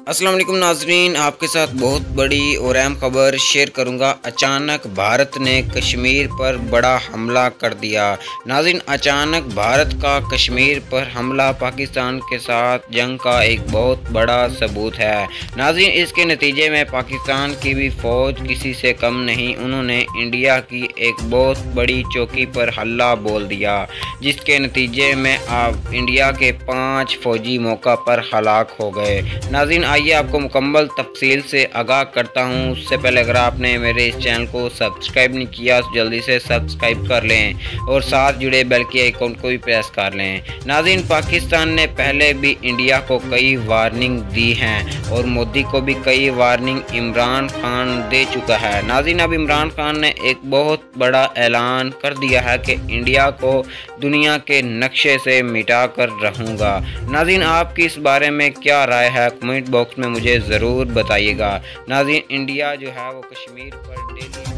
अस्सलाम वालेकुम नाजरीन, आपके साथ बहुत बड़ी और अहम खबर शेयर करूंगा। अचानक भारत ने कश्मीर पर बड़ा हमला कर दिया। नाजरीन, अचानक भारत का कश्मीर पर हमला पाकिस्तान के साथ जंग का एक बहुत बड़ा सबूत है। नाजरीन, इसके नतीजे में पाकिस्तान की भी फ़ौज किसी से कम नहीं, उन्होंने इंडिया की एक बहुत बड़ी चौकी पर हल्ला बोल दिया, जिसके नतीजे में अब इंडिया के 5 फ़ौजी मौका पर हलाक हो गए। नाजरीन, आइए आपको मुकम्मल तफसील से आगाह करता हूँ। उससे पहले अगर आपने मेरे इस चैनल को सब्सक्राइब नहीं किया तो जल्दी से सब्सक्राइब कर लें और साथ जुड़े बेल के आइकन को भी प्रेस कर लें। नाज़रीन, पाकिस्तान ने पहले भी इंडिया को कई वार्निंग दी हैं और मोदी को भी कई वार्निंग इमरान खान दे चुका है। नाज़रीन, अब इमरान खान ने एक बहुत बड़ा ऐलान कर दिया है कि इंडिया को दुनिया के नक्शे से मिटा कर रहूँगा। नाज़रीन, आपकी इस बारे में क्या राय है, कमेंट बॉक्स में मुझे ज़रूर बताइएगा। नाज़रीन, इंडिया जो है वो कश्मीर पर डेली